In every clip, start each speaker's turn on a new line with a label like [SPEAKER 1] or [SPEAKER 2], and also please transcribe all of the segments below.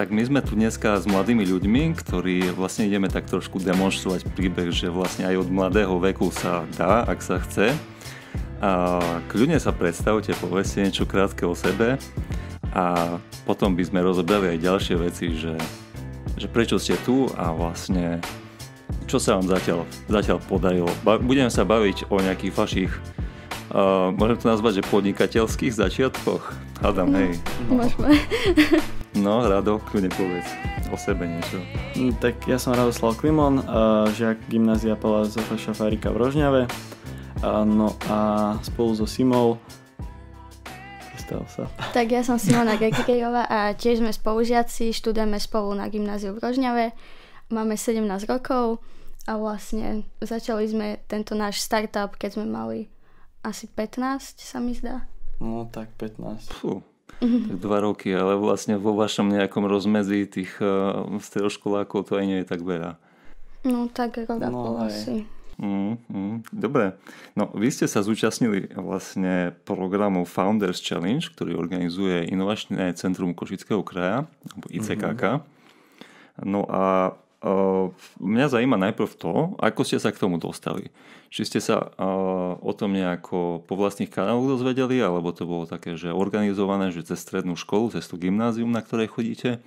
[SPEAKER 1] Tak my sme tu dneska s mladými ľuďmi, ktorí vlastne ideme tak trošku demonštrovať príbeh, že vlastne aj od mladého veku sa dá, ak sa chce. A kľudne sa predstavte, povedzte niečo krátke o sebe a potom by sme rozobrali aj ďalšie veci, že prečo ste tu a vlastne čo sa vám zatiaľ podarilo. Budeme sa baviť o nejakých vašich, môžem to nazvať, že podnikateľských začiatkoch. Hádam, hej.
[SPEAKER 2] Môžeme.
[SPEAKER 1] No, Rado, kľudne povedz o sebe niečo.
[SPEAKER 3] Tak ja som Radoslav Klimon, žiak gymnázia Pavla Jozefa Šafárika v Rožňave. No a spolu so Simou sa.
[SPEAKER 2] Tak ja som Simona Gekejová a tiež sme spolužiaci, študujeme spolu na gymnáziu v Rožňave. Máme 17 rokov a vlastne začali sme tento náš startup, keď sme mali asi 15, sa mi zdá.
[SPEAKER 3] No tak 15.
[SPEAKER 1] Fú. Tak 2 roky, ale vlastne vo vašom nejakom rozmedzi tých stredoškolákov to aj nie je tak veľa.
[SPEAKER 2] No tak rok a pol asi.
[SPEAKER 1] Dobre. No, vy ste sa zúčastnili vlastne programu Founders Challenge, ktorý organizuje Inovačné centrum Košického kraja, alebo ICKK. No a mňa zaujíma najprv to, ako ste sa k tomu dostali. Či ste sa o tom nejako po vlastných kanáloch dozvedeli, alebo to bolo také, že organizované, že cez strednú školu, cez tú gymnázium, na ktorej chodíte,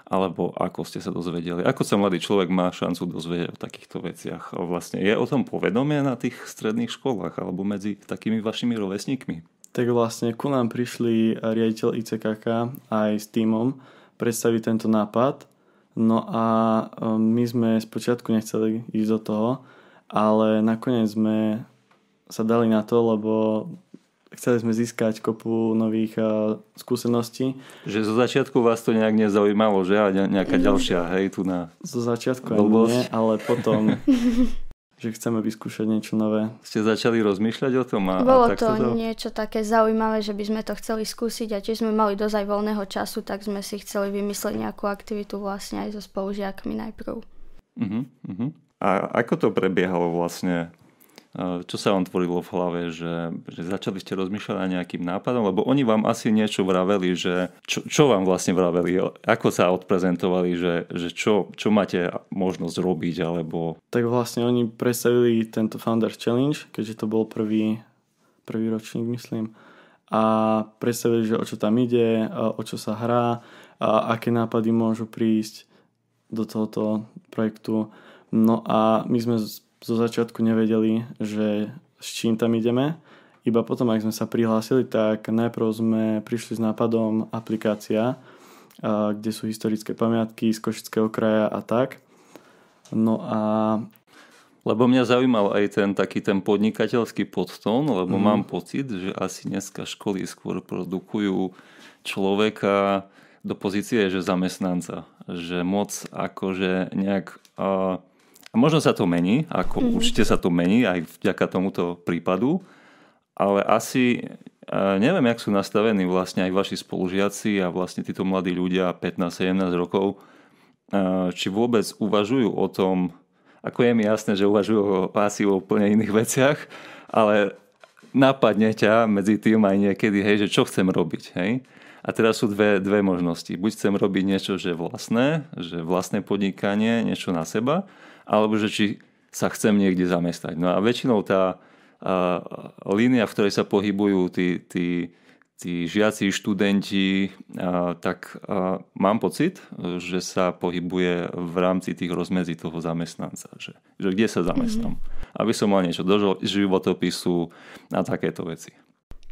[SPEAKER 1] alebo ako ste sa dozvedeli. Ako sa mladý človek má šancu dozvedieť o takýchto veciach? Vlastne je o tom povedomie na tých stredných školách, alebo medzi takými vašimi rovesníkmi?
[SPEAKER 3] Tak vlastne ku nám prišli riaditeľ ICKK aj s tímom predstaviť tento nápad. No a my sme spočiatku nechceli ísť do toho, ale nakoniec sme sa dali na to, lebo chceli sme získať kopu nových skúseností. Že
[SPEAKER 1] zo začiatku vás to nejak nezaujímalo, že? A nejaká ďalšia, hej, tu na...
[SPEAKER 3] Zo začiatku ani nie, ale potom, že chceme vyskúšať niečo nové.
[SPEAKER 1] Ste začali rozmýšľať o tom?
[SPEAKER 2] Bolo to niečo také zaujímavé, že by sme to chceli skúsiť a tiež sme mali dosť aj voľného času, tak sme si chceli vymyslieť nejakú aktivitu vlastne aj so spolužiakmi najprv.
[SPEAKER 1] A ako to prebiehalo vlastne? Čo sa vám tvorilo v hlave, že začali ste rozmýšľať nad nejakým nápadom, lebo oni vám asi niečo vraveli, že čo vám vlastne vraveli, ako sa odprezentovali, že čo máte možnosť robiť, alebo...
[SPEAKER 3] Tak vlastne oni predstavili tento Founders Challenge, keďže to bol prvý ročník, myslím, a predstavili, že o čo tam ide, o čo sa hrá, a aké nápady môžu prísť do tohoto projektu. No a my sme zo začiatku nevedeli, že s čím tam ideme. Iba potom, ak sme sa prihlásili, tak najprv sme prišli s nápadom aplikácia, kde sú historické pamiatky z Košického kraja a tak. No a...
[SPEAKER 1] Lebo mňa zaujímal aj ten podnikateľský podtón, lebo mám pocit, že asi dneska školy skôr produkujú človeka do pozície, že zamestnanca. Že moc akože nejak... A možno sa to mení, určite sa to mení aj vďaka tomuto prípadu, ale asi neviem, jak sú nastavení vlastne aj vaši spolužiaci a vlastne títo mladí ľudia 15-17 rokov, či vôbec uvažujú o tom, ako je mi jasné, že uvažujú asi o úplne iných veciach, ale napadne ťa medzi tým aj niekedy, hej, že čo chcem robiť, hej. A teraz sú dve možnosti. Buď chcem robiť niečo, že vlastné podnikanie, niečo na seba, alebo že či sa chcem niekde zamestnať. No a väčšinou tá línia, v ktorej sa pohybujú tí žiaci, študenti, tak mám pocit, že sa pohybuje v rámci tých rozmedzí toho zamestnanca. Že kde sa zamestnám. Aby som mal niečo do životopisu a takéto veci.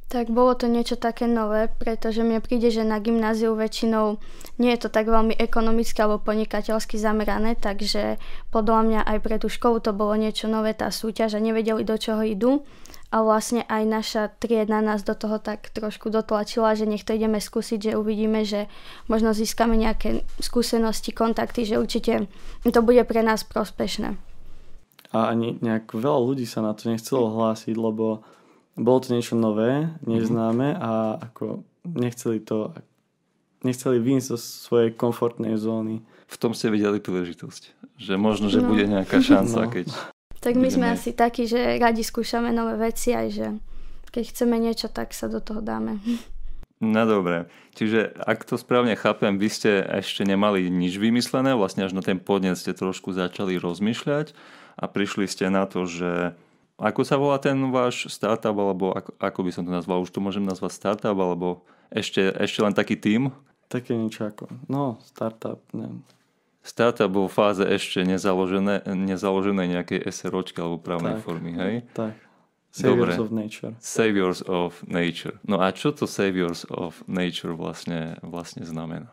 [SPEAKER 2] Tak bolo to niečo také nové, pretože mne príde, že na gymnáziu väčšinou nie je to tak veľmi ekonomicky alebo podnikateľsky zamerané, takže podľa mňa aj pre tú školu to bolo niečo nové, tá súťaž, a nevedeli, do čoho idú. A vlastne aj naša triedna nás do toho tak trošku dotlačila, že nech to ideme skúsiť, že uvidíme, že možno získame nejaké skúsenosti, kontakty, že určite to bude pre nás prospešné.
[SPEAKER 3] A ani nejak veľa ľudí sa na to nechcelo hlásiť, lebo bolo to niečo nové, neznáme a ako nechceli vyjsť zo svojej komfortnej zóny.
[SPEAKER 1] V tom ste videli príležitosť, že možno, že bude nejaká šanca, keď...
[SPEAKER 2] Tak my sme asi takí, že radi skúšame nové veci, aj že keď chceme niečo, tak sa do toho dáme.
[SPEAKER 1] No dobre, čiže ak to správne chápem, vy ste ešte nemali nič vymyslené, vlastne až na ten podnet ste trošku začali rozmýšľať a prišli ste na to, že ako sa volá ten váš startup, alebo ako by som to nazval, už to môžem nazvať startup, alebo ešte len taký tím?
[SPEAKER 3] Také niečo ako, startup, neviem.
[SPEAKER 1] Startup vo fáze ešte nezaložené nejakej SROčky alebo právnej formy, hej?
[SPEAKER 3] Tak. Saviors of Nature.
[SPEAKER 1] Saviors of Nature. No a čo to Saviors of Nature vlastne znamená?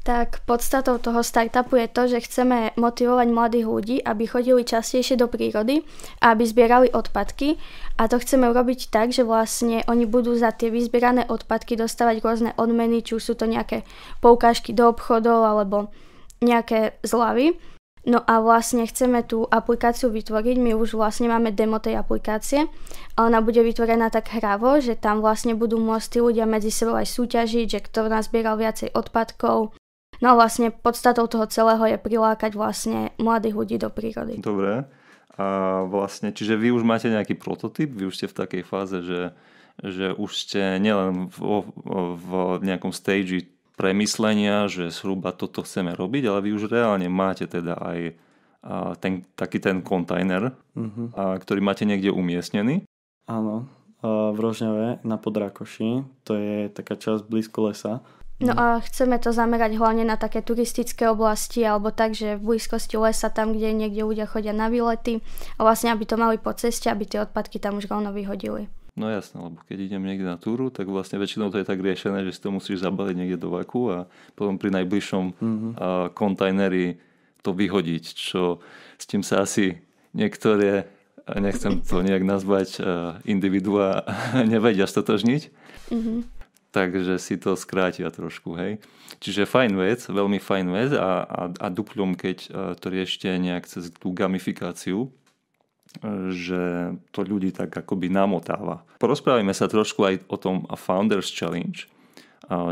[SPEAKER 2] Tak podstatou toho startupu je to, že chceme motivovať mladých ľudí, aby chodili častejšie do prírody a aby zbierali odpadky. A to chceme urobiť tak, že vlastne oni budú za tie vyzbierané odpadky dostávať rôzne odmeny, či už sú to nejaké poukážky do obchodov alebo nejaké zľavy. No a vlastne chceme tú aplikáciu vytvoriť, my už vlastne máme demo tej aplikácie a ona bude vytvorená tak hravo, že tam vlastne budú môcť tí ľudia medzi sebou aj súťažiť, že kto nazbieral viacej odpadkov. No a vlastne podstatou toho celého je prilákať vlastne mladých ľudí do prírody.
[SPEAKER 1] Dobre. A vlastne, čiže vy už máte nejaký prototyp, vy už ste v takej fáze, že už ste nielen v nejakom stage premyslenia, že zhruba toto chceme robiť, ale vy už reálne máte teda aj ten kontajner, ktorý máte niekde umiestnený.
[SPEAKER 3] Áno, v Rožňave na Podrákoši, to je taká časť blízko lesa.
[SPEAKER 2] No a chceme to zamerať hlavne na také turistické oblasti alebo tak, že v blízkosti lesa, tam, kde niekde ľudia chodia na výlety a vlastne, aby to mali po ceste, aby tie odpadky tam už rovno vyhodili.
[SPEAKER 1] No jasné, lebo keď idem niekde na túru, tak vlastne väčšinou to je tak riešené, že si to musíš zabaliť niekde do vaku a potom pri najbližšom kontajneri to vyhodiť, čo s tým sa asi niektoré, nechcem to nejak nazvať, individuá nevedia stotožniť. Takže si to skrátia trošku, hej. Čiže fajn vec, veľmi fajn vec a duplom, keď to riešte nejak cez tú gamifikáciu, že to ľudí tak akoby namotáva. Porozprávajme sa trošku aj o tom Founders Challenge.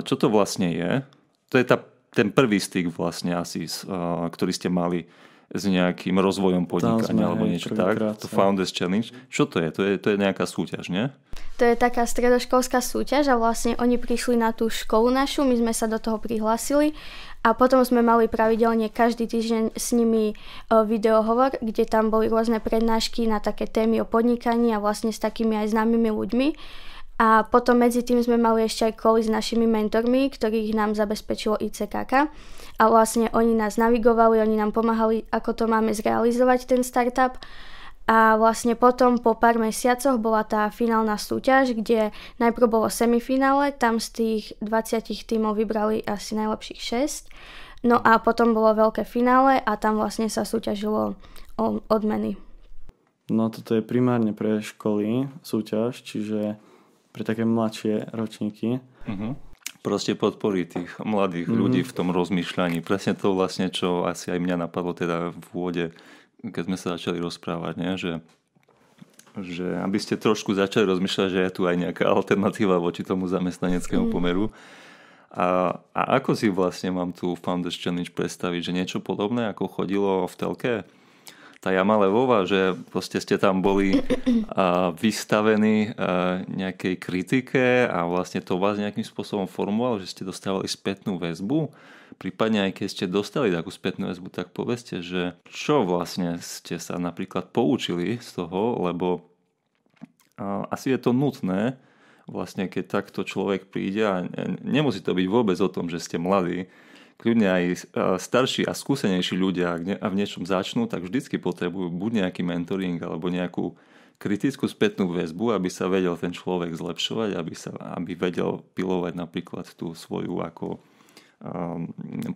[SPEAKER 1] Čo to vlastne je? To je ten prvý styk vlastne asi, ktorý ste mali s nejakým rozvojom podnikania alebo niečo tak. To Founders Challenge. Čo to je? To je nejaká súťaž, nie?
[SPEAKER 2] To je taká stredoškolská súťaž a vlastne oni prišli na tú školu našu, my sme sa do toho prihlásili a potom sme mali pravidelne každý týždeň s nimi videohovor, kde tam boli rôzne prednášky na také témy o podnikaní a vlastne s takými aj známymi ľuďmi. A potom medzi tým sme mali ešte aj cally s našimi mentormi, ktorých nám zabezpečilo ICKK. A vlastne oni nás navigovali, oni nám pomáhali, ako to máme zrealizovať ten startup. A vlastne potom po pár mesiacoch bola tá finálna súťaž, kde najprv bolo semifinále, tam z tých 20 tímov vybrali asi najlepších 6. No a potom bolo veľké finále a tam vlastne sa súťažilo o odmeny.
[SPEAKER 3] No toto je primárne pre školy súťaž, čiže pre také mladšie ročníky.
[SPEAKER 1] Proste podporí tých mladých ľudí v tom rozmýšľaní. Presne to vlastne, čo asi aj mňa napadlo teda v úvode, keď sme sa začali rozprávať, nie? Že aby ste trošku začali rozmýšľať, že je tu aj nejaká alternatíva voči tomu zamestnaneckému pomeru. A ako si vlastne mám tu Founders Challenge predstaviť, že niečo podobné, ako chodilo v telke? Tá Jama Levová, že proste ste tam boli vystavení nejakej kritike a vlastne to vás nejakým spôsobom formovalo, že ste dostávali spätnú väzbu. Prípadne aj keď ste dostali takú spätnú väzbu, tak povedzte, že čo vlastne ste sa napríklad poučili z toho, lebo asi je to nutné, vlastne keď takto človek príde a nemusí to byť vôbec o tom, že ste mladí, kľudne aj starší a skúsenejší ľudia, ak v niečom začnú, tak vždycky potrebujú buď nejaký mentoring alebo nejakú kritickú spätnú väzbu, aby sa vedel ten človek zlepšovať, aby vedel pilovať napríklad tú svoju ako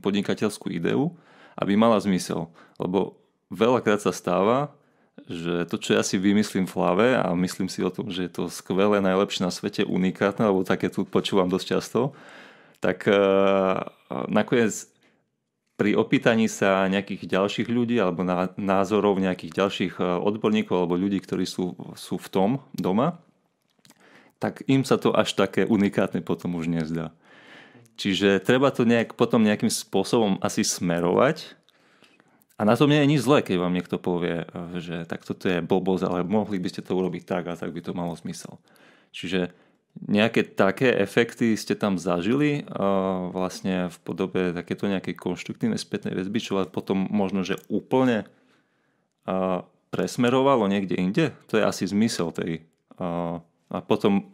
[SPEAKER 1] podnikateľskú ideu, aby mala zmysel. Lebo veľakrát sa stáva, že to, čo ja si vymyslím v hlave a myslím si o tom, že je to skvelé, najlepšie na svete, unikátne, lebo také tu počúvam dosť často, tak nakoniec pri opýtaní sa nejakých ďalších ľudí alebo názorov nejakých ďalších odborníkov alebo ľudí, ktorí sú v tom doma, tak im sa to až také unikátne potom už nezdá. Čiže treba to potom nejakým spôsobom asi smerovať a na tom nie je nič zlé, keď vám niekto povie, že tak toto je blbosť, ale mohli by ste to urobiť tak a tak by to malo zmysel. Čiže Nejaké také efekty ste tam zažili vlastne v podobe takéto nejakej konštruktívnej spätnej väzby, čo potom možno, že úplne presmerovalo niekde inde? To je asi zmysel tej. A potom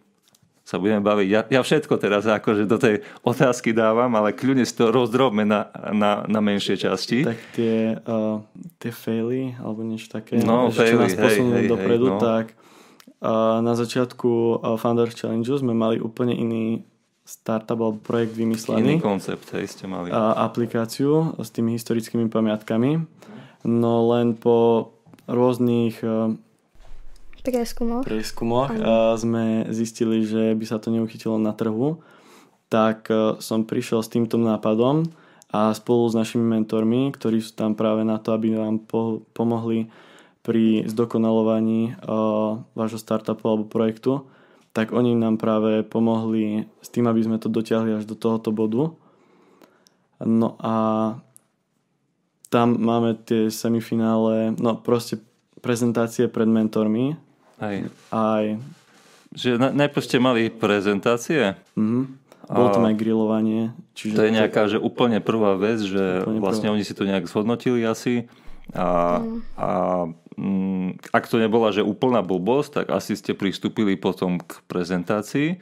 [SPEAKER 1] sa budeme baviť. Ja všetko teraz akože do tej otázky dávam, ale kľudne si to rozdrobme na menšie časti.
[SPEAKER 3] Tak tie faily, alebo niečo také,
[SPEAKER 1] no,
[SPEAKER 3] čo nás posunú dopredu,
[SPEAKER 1] no.
[SPEAKER 3] Tak na začiatku Founders Challenge sme mali úplne iný startup alebo projekt vymyslený.
[SPEAKER 1] Iný koncept, ste mali.
[SPEAKER 3] Aplikáciu s tými historickými pamiatkami. No len po rôznych prieskumoch sme zistili, že by sa to neuchytilo na trhu. Tak som prišiel s týmto nápadom a spolu s našimi mentormi, ktorí sú tam práve na to, aby nám pomohli pri zdokonalovaní vášho startupu alebo projektu, tak oni nám práve pomohli s tým, aby sme to dotiahli až do tohoto bodu. No a tam máme tie semifinále, no proste prezentácie pred mentormi. Aj.
[SPEAKER 1] Že najprv ste mali prezentácie?
[SPEAKER 3] Bolo tam aj grilovanie.
[SPEAKER 1] Čiže to je nejaká že úplne prvá vec, že vlastne oni si to nejak zhodnotili asi. Ak to nebola že úplná blbosť, tak asi ste pristúpili potom k prezentácii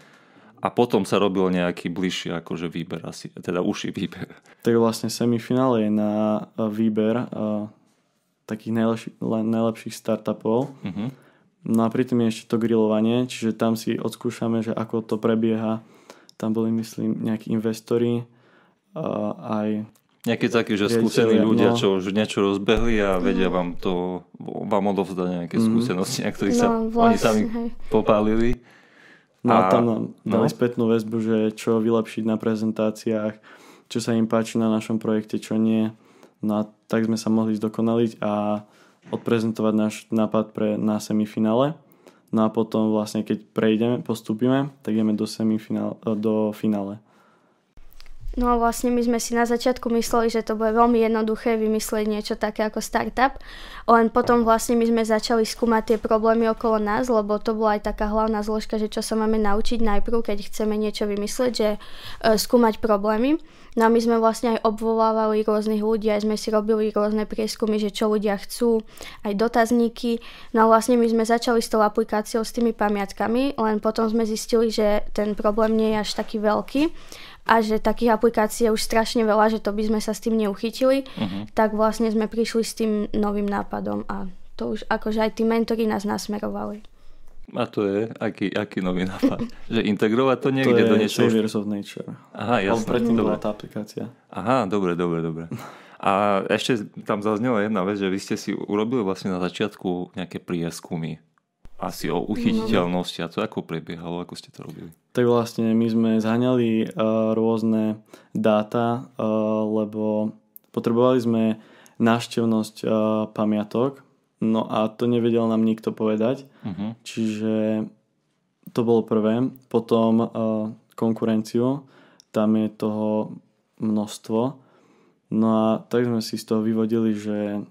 [SPEAKER 1] a potom sa robil nejaký bližší akože výber asi, teda užší výber.
[SPEAKER 3] Tak vlastne semifinále je na výber takých najlepších startupov. No a pritom je ešte to grilovanie, čiže tam si odskúšame, že ako to prebieha. Tam boli, myslím, nejakí investori, aj
[SPEAKER 1] nejakí takí, že skúsení ľudia, čo už niečo rozbehli a vedia vám odovzdať nejaké skúsenosti, na ktorých sa oni sami popálili.
[SPEAKER 3] No a tam nám dali spätnú väzbu, že čo vylepšiť na prezentáciách, čo sa im páči na našom projekte, čo nie. No a tak sme sa mohli zdokonaliť a odprezentovať náš nápad na semifinále. No a potom vlastne, keď postúpime, tak ideme do finále.
[SPEAKER 2] No a vlastne my sme si na začiatku mysleli, že to bude veľmi jednoduché vymyslieť niečo také ako startup. Len potom vlastne my sme začali skúmať tie problémy okolo nás, lebo to bola aj taká hlavná zložka, že čo sa máme naučiť najprv, keď chceme niečo vymyslieť, že skúmať problémy. No a my sme vlastne aj obvolávali rôznych ľudí, aj sme si robili rôzne prieskumy, že čo ľudia chcú, aj dotazníky. No a vlastne my sme začali s tou aplikáciou, s tými pamiatkami, len potom sme zistili, že ten problém nie je až taký veľký a že takých aplikácií je už strašne veľa, že to by sme sa s tým neuchytili, tak vlastne sme prišli s tým novým nápadom a to už akože aj tí mentori nás nasmerovali.
[SPEAKER 1] A to je aký nový nápad? Že integrovať to niekde do niečoho?
[SPEAKER 3] To je Saviors of Nature.
[SPEAKER 1] Aha, jasné.
[SPEAKER 3] Predtým bola tá aplikácia.
[SPEAKER 1] Aha, dobre. A ešte tam zaznela jedna vec, že vy ste si urobili vlastne na začiatku nejaké prieskumy. Asi o uchytiteľnosti. A to ako prebiehalo? Ako ste to robili?
[SPEAKER 3] Tak vlastne my sme zháňali rôzne dáta, lebo potrebovali sme návštevnosť pamiatok, no a to nevedel nám nikto povedať. Čiže to bolo prvé. Potom konkurenciu, tam je toho množstvo. No a tak sme si z toho vyvodili, že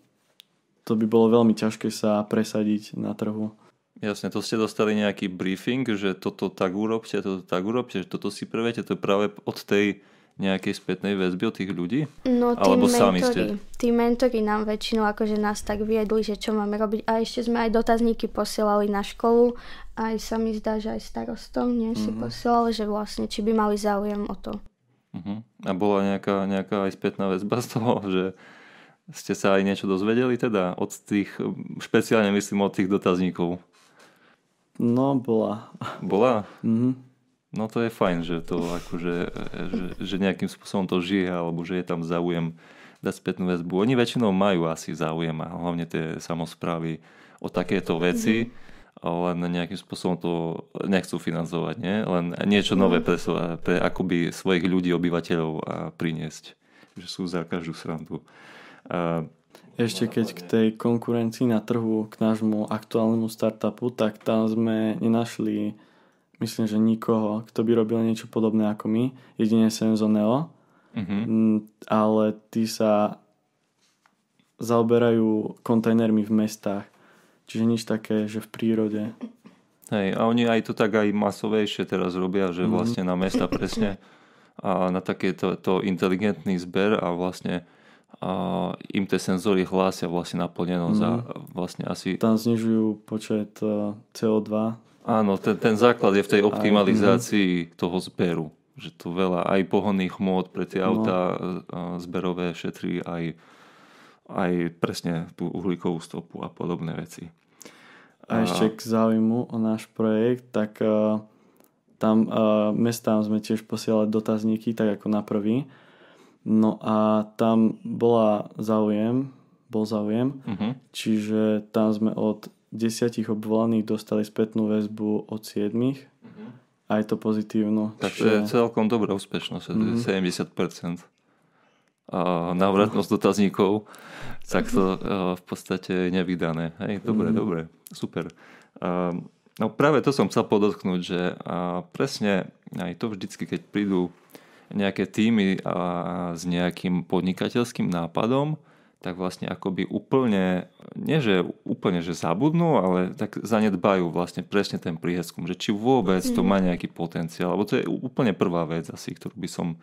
[SPEAKER 3] to by bolo veľmi ťažké sa presadiť na trhu.
[SPEAKER 1] Jasne, to ste dostali nejaký briefing, že toto tak urobte, že toto si previete, to je práve od tej nejakej spätnej väzby od tých ľudí?
[SPEAKER 2] No tí mentori nám väčšinou akože nás tak viedli, že čo máme robiť. A ešte sme aj dotazníky posielali na školu. Aj sa mi zdá, že aj starostom si posielali, že vlastne či by mali záujem o to.
[SPEAKER 1] A bola nejaká aj spätná väzba z toho, že ste sa aj niečo dozvedeli teda od tých, špeciálne myslím od tých dotazníkov?
[SPEAKER 3] No, bola.
[SPEAKER 1] Bola? No to je fajn, že to akože, že nejakým spôsobom to žije, alebo že je tam záujem dať spätnú väzbu. Oni väčšinou majú asi záujem, a hlavne tie samosprávy, o takéto veci, len nejakým spôsobom to nechcú financovať, nie? Len niečo nové pre akoby svojich ľudí, obyvateľov a priniesť. Že sú za každú srandu.
[SPEAKER 3] Ešte keď k tej konkurencii na trhu, k nášmu aktuálnemu startupu, tak tam sme nenašli, myslím, že nikoho, kto by robil niečo podobné ako my. Jedine Senzoneo. Ale tí sa zaoberajú kontajnermi v mestách. Čiže nič také, že v prírode.
[SPEAKER 1] Hej, a oni aj to tak aj masovejšie teraz robia, že vlastne na mesta presne a na takéto inteligentný zber a vlastne im tie senzory hlásia vlastne naplnenosť a vlastne asi...
[SPEAKER 3] Tam znižujú počet CO2.
[SPEAKER 1] Áno, ten základ je v tej optimalizácii toho zberu. Že tu veľa aj pohonných hmôt pre tie autá zberové šetrí aj presne tú uhlíkovú stopu a podobné veci.
[SPEAKER 3] A ešte k záujmu o náš projekt, tak tam mestám sme tiež posielali dotazníky, tak ako na prvý. No a tam bol záujem, čiže tam sme od 10 obvolaných dostali spätnú väzbu od 7. A je to pozitívno.
[SPEAKER 1] Tak to je celkom dobrá úspešnosť, 70%. A návratnosť dotazníkov, tak to v podstate je nevydané. Hej, dobre, super. No práve to som chcel podotknúť, že presne aj to vždycky, keď prídu nejaké týmy s nejakým podnikateľským nápadom, tak vlastne akoby úplne, nie že úplne, že zabudnú, ale tak zanedbajú vlastne presne ten prieskum, že či vôbec to má nejaký potenciál, lebo to je úplne prvá vec asi, ktorú by som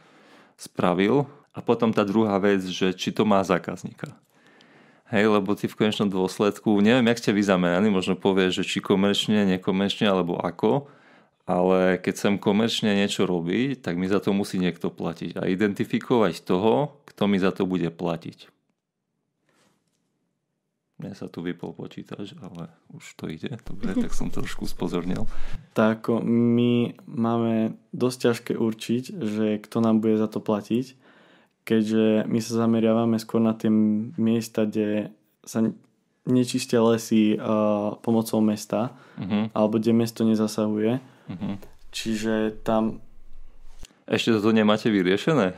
[SPEAKER 1] spravil. A potom tá druhá vec, že či to má zákazníka. Hej, lebo ty v konečnom dôsledku, neviem, jak ste vy zameraní, možno povieš, že či komerčne, nekomerčne, alebo ako, ale keď chcem komerčne niečo robiť, tak mi za to musí niekto platiť. A identifikovať toho, kto mi za to bude platiť. Mne sa tu vypol počítač, ale už to ide. Dobre, tak som trošku spozornil.
[SPEAKER 3] Tak my máme dosť ťažké určiť, že kto nám bude za to platiť, keďže my sa zameriavame skôr na tie miesta, kde sa nečistia lesy pomocou mesta, alebo kde mesto nezasahuje. Čiže tam...
[SPEAKER 1] Ešte to nemáte vyriešené?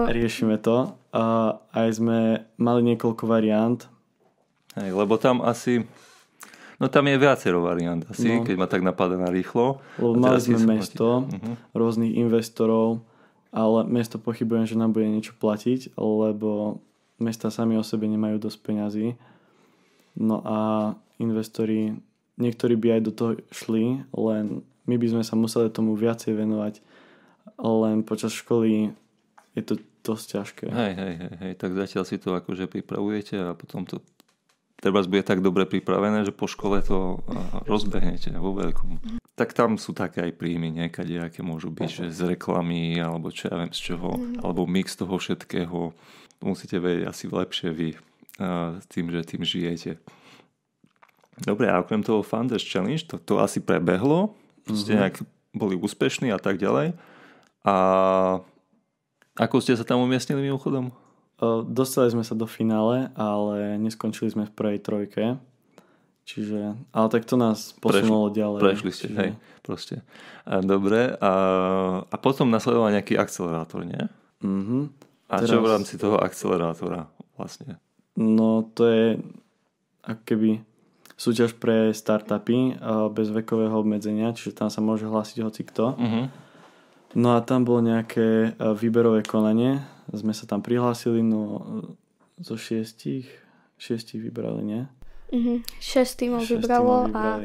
[SPEAKER 3] Riešime to. Aj sme mali niekoľko variant.
[SPEAKER 1] Hej, lebo tam asi... No tam je viacero variant asi, keď ma tak napadá na rýchlo.
[SPEAKER 3] Lebo mali sme mesto, rôznych investorov, ale mesto pochybujem, že nám bude niečo platiť, lebo mesta sami o sebe nemajú dosť peňazí. No a investori, niektorí by aj do toho šli, len my by sme sa museli tomu viacej venovať. Len počas školy je to dosť ťažké.
[SPEAKER 1] Hej, tak zatiaľ si to akože pripravujete a potom to treba bude tak dobre pripravené, že po škole to rozbehnete vo veľkom. Tak tam sú také aj príjmy niekade, aké môžu byť, že z reklamy, alebo čo ja viem z čoho, alebo mix toho všetkého. Musíte vedieť asi lepšie vy tým, že tým žijete. Dobre, a okrem toho Founders Challenge, to asi prebehlo, ste nejak boli úspešní a tak ďalej. A ako ste sa tam umiestnili mimochodom?
[SPEAKER 3] Dostali sme sa do finále, ale neskončili sme v prvej trojke. Čiže, ale tak to nás posunulo ďalej.
[SPEAKER 1] Prešli ste, hej, proste. Dobre, a potom nasledoval nejaký akcelerátor, nie? A teraz... čo v rámci toho akcelerátora vlastne?
[SPEAKER 3] No to je ako keby súťaž pre startupy bez vekového obmedzenia, čiže tam sa môže hlásiť hocikto. No a tam bolo nejaké výberové konanie. Sme sa tam prihlásili, no zo 6 vybrali, nie?
[SPEAKER 2] 6 tímov vybralo a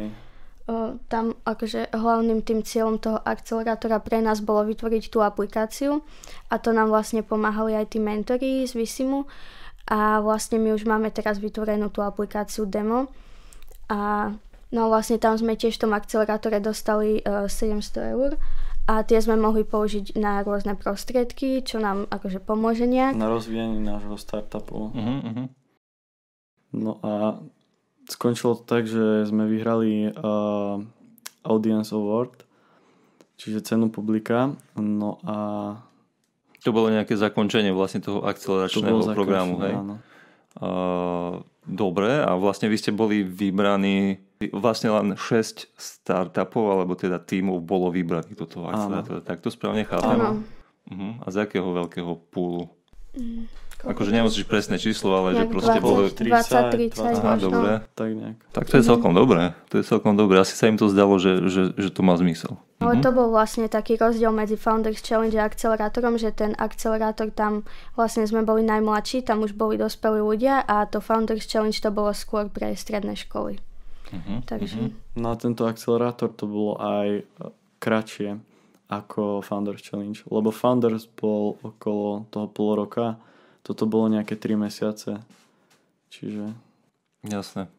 [SPEAKER 2] tam akože hlavným tým cieľom toho akcelerátora pre nás bolo vytvoriť tú aplikáciu a to nám vlastne pomáhali aj tí mentori z Visimu a vlastne my už máme teraz vytvorenú tú aplikáciu demo a no vlastne tam sme tiež v tom akcelerátore dostali 700 eur a tie sme mohli použiť na rôzne prostriedky, čo nám akože pomôže nejak.
[SPEAKER 3] Na rozvíjanie nášho startupu. No a skončilo to tak, že sme vyhrali Audience Award, čiže cenu publika. No a...
[SPEAKER 1] To bolo nejaké zakončenie vlastne toho akceleračného programu, hej?
[SPEAKER 3] Áno.
[SPEAKER 1] Dobre, a vlastne vy ste boli vybraní, vlastne len 6 startupov, alebo teda tímov bolo vybraných do toho akcelerátora. Tak to správne chápem? A z akého veľkého púlu? Akože nemusíš presné číslo, ale že proste bolo
[SPEAKER 2] 20-30.
[SPEAKER 1] Aha, dobre.
[SPEAKER 3] Tak nejak.
[SPEAKER 1] Tak to je celkom dobré. To je celkom dobré. Asi sa im to zdalo, že to má zmysel.
[SPEAKER 2] Ale to bol vlastne taký rozdiel medzi Founders Challenge a akcelerátorom, že ten akcelerátor tam vlastne sme boli najmladší, tam už boli dospelí ľudia a to Founders Challenge to bolo skôr pre stredné školy. Takže...
[SPEAKER 3] No a tento akcelerátor to bolo aj kratšie ako Founders Challenge, lebo Founders bol okolo toho pol roka, toto bolo nejaké 3 mesiace, čiže...
[SPEAKER 1] Jasné.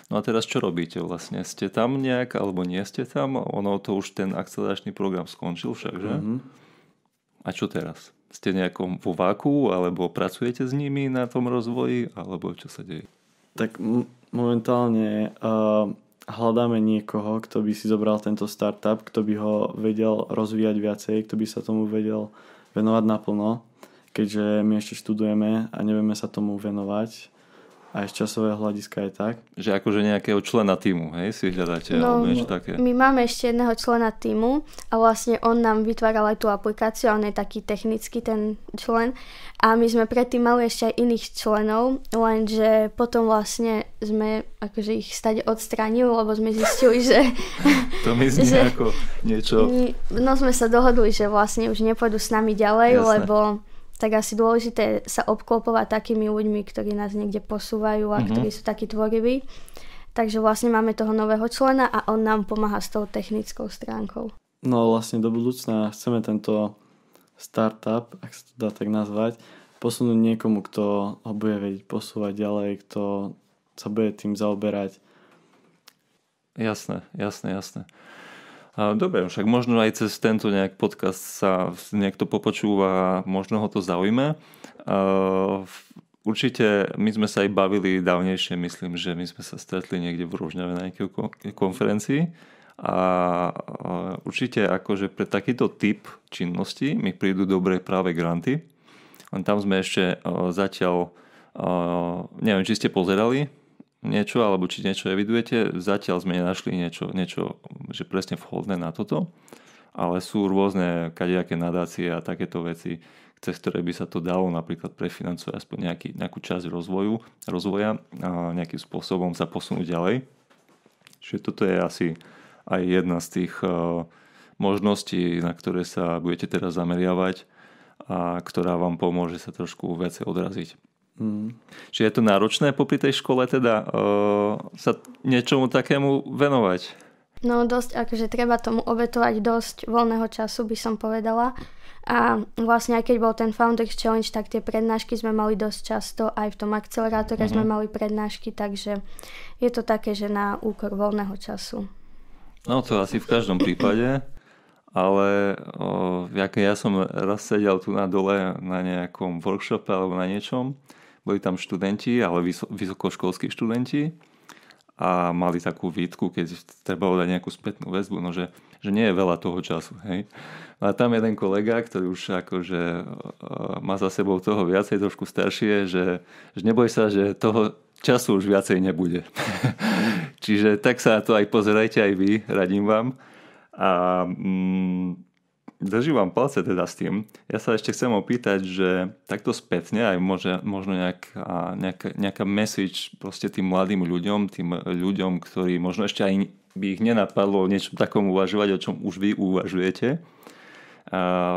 [SPEAKER 1] No a teraz čo robíte vlastne? Ste tam nejak, alebo nie ste tam? Ono to už ten akceleračný program skončil však, že? A čo teraz? Ste nejakom vo váku, alebo pracujete s nimi na tom rozvoji, alebo čo sa deje?
[SPEAKER 3] Tak momentálne hľadáme niekoho, kto by si zobral tento startup, kto by ho vedel rozvíjať viacej, kto by sa tomu vedel venovať naplno, keďže my ešte študujeme a nevieme sa tomu venovať. Aj z časového hľadiska je tak.
[SPEAKER 1] Že akože nejakého člena tímu, hej, si hľadáte, alebo niečo také?
[SPEAKER 2] My máme ešte jedného člena tímu a vlastne on nám vytváral aj tú aplikáciu, on je taký technický ten člen a my sme predtým mali ešte aj iných členov, lenže potom vlastne sme akože ich stade odstránili, lebo sme zistili, že...
[SPEAKER 1] To mi znie ako niečo...
[SPEAKER 2] No sme sa dohodli, že vlastne už nepôjdu s nami ďalej,
[SPEAKER 1] Jasné.
[SPEAKER 2] lebo... tak asi dôležité sa obklopovať takými ľuďmi, ktorí nás niekde posúvajú a ktorí sú takí tvoriví. Takže vlastne máme toho nového člena a on nám pomáha s tou technickou stránkou.
[SPEAKER 3] No vlastne do budúcna chceme tento startup, ak sa to dá tak nazvať, posunúť niekomu, kto ho bude vedieť posúvať ďalej, kto sa bude tým zaoberať.
[SPEAKER 1] Jasné. Dobre, však možno aj cez tento nejak podcast sa niekto popočúva, možno ho to zaujme. Určite my sme sa aj bavili dávnejšie, myslím, že my sme sa stretli niekde v Rožňave na nejakej konferencii a určite akože pre takýto typ činnosti mi prídu dobré práve granty. Len tam sme ešte zatiaľ, neviem, či ste pozerali niečo, alebo či niečo evidujete. Zatiaľ sme nenašli niečo, že presne vhodné na toto, ale sú rôzne kadejaké nadácie a takéto veci, cez ktoré by sa to dalo napríklad prefinancovať aspoň nejakú časť rozvoja a nejakým spôsobom sa posunúť ďalej. Čiže toto je asi aj jedna z tých možností, na ktoré sa budete teraz zameriavať a ktorá vám pomôže sa trošku viacej odraziť. Čiže je to náročné popri tej škole teda sa niečomu takému venovať?
[SPEAKER 2] No dosť, akože treba tomu obetovať dosť voľného času, by som povedala. A vlastne aj keď bol ten Founders Challenge, tak tie prednášky sme mali dosť často, aj v tom akcelerátore sme mali prednášky, takže je to také, že na úkor voľného času.
[SPEAKER 1] No to asi v každom prípade, ale ja som raz sedel tu na dole na nejakom workshope alebo na niečom. Boli tam študenti, ale vysokoškolskí študenti a mali takú výtku, keď treba dať nejakú spätnú väzbu, no že nie je veľa toho času. Hej. A tam jeden kolega, ktorý už akože má za sebou toho viacej, trošku staršie, že neboj sa, že toho času už viacej nebude. Čiže tak sa na to aj pozerajte aj vy, radím vám. A držím vám palce teda s tým. Ja sa ešte chcem opýtať, že takto spätne aj možno nejaká message proste tým mladým ľuďom, ktorí možno ešte aj by ich nenapadlo o niečom takom uvažovať, o čom už vy uvažujete.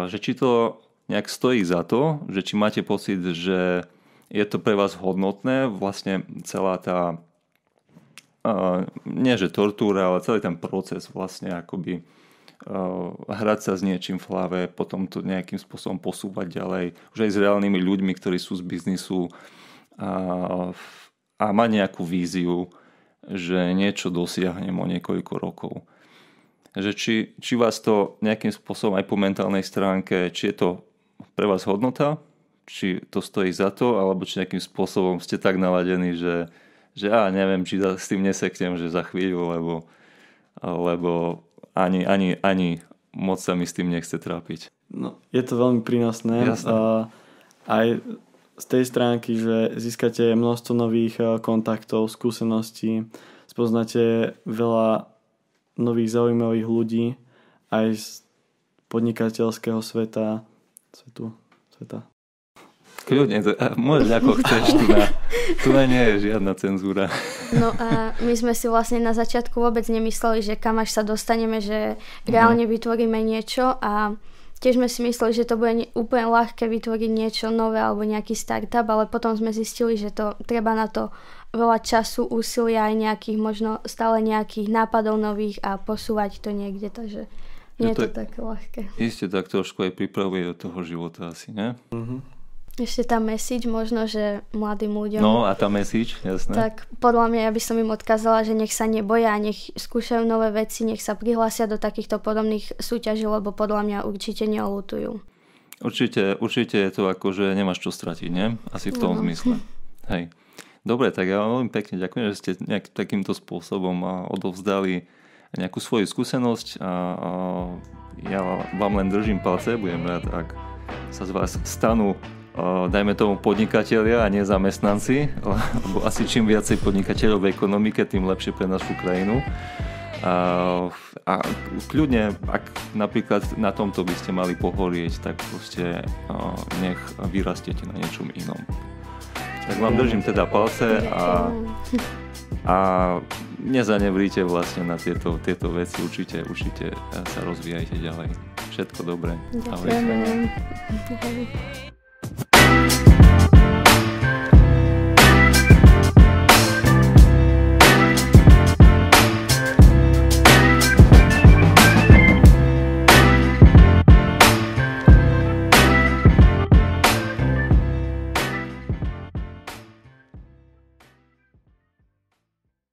[SPEAKER 1] Že či to nejak stojí za to, že či máte pocit, že je to pre vás hodnotné, vlastne celá tá nie že tortúra, ale celý ten proces vlastne akoby hrať sa s niečím v hlave, potom to nejakým spôsobom posúvať ďalej, už aj s reálnymi ľuďmi, ktorí sú z biznisu a mať nejakú víziu, že niečo dosiahnem o niekoľko rokov. Že či vás to nejakým spôsobom aj po mentálnej stránke, či je to pre vás hodnota, či to stojí za to, alebo či nejakým spôsobom ste tak naladení, že neviem, či s tým neseknem, že za chvíľu, lebo ani moc sa mi s tým nechce trápiť.
[SPEAKER 3] No, je to veľmi prínosné. Aj z tej stránky, že získate množstvo nových kontaktov, skúseností, spoznáte veľa nových zaujímavých ľudí aj z podnikateľského sveta.
[SPEAKER 1] Kľudne, môžeš ako chceš, tu nie je žiadna cenzúra.
[SPEAKER 2] No a my sme si vlastne na začiatku vôbec nemysleli, že kam až sa dostaneme, že reálne vytvoríme niečo a tiež sme si mysleli, že to bude úplne ľahké vytvoriť niečo nové alebo nejaký startup, ale potom sme zistili, že to treba na to veľa času, úsilia aj nejakých, možno stále nejakých nápadov nových a posúvať to niekde, takže nie je to také ľahké.
[SPEAKER 1] Isté tak trošku aj pripravuje do toho života asi, ne?
[SPEAKER 2] Ešte tá message možno, že mladým ľuďom.
[SPEAKER 1] No a tá message, jasné.
[SPEAKER 2] Tak podľa mňa ja by som im odkázala, že nech sa neboja, nech skúšajú nové veci, nech sa prihlásia do takýchto podobných súťaží, lebo podľa mňa určite neoľutujú.
[SPEAKER 1] Určite je to ako, že nemáš čo stratiť, nie? Asi v tom zmysle. Hej. Dobre, tak ja vám veľmi pekne ďakujem, že ste takýmto spôsobom odovzdali nejakú svoju skúsenosť a ja vám len držím palce, budem rád, ak sa z vás stanú dajme tomu podnikatelia a nie zamestnanci, lebo asi čím viacej podnikateľov v ekonomike, tým lepšie pre našu krajinu. A kľudne, ak napríklad na tomto by ste mali pohorieť, tak proste nech vyrastiete na niečom inom. Tak vám držím teda palce a nezanevríte vlastne na tieto veci, určite sa rozvíjajte ďalej. Všetko dobré.
[SPEAKER 2] Ďakujem.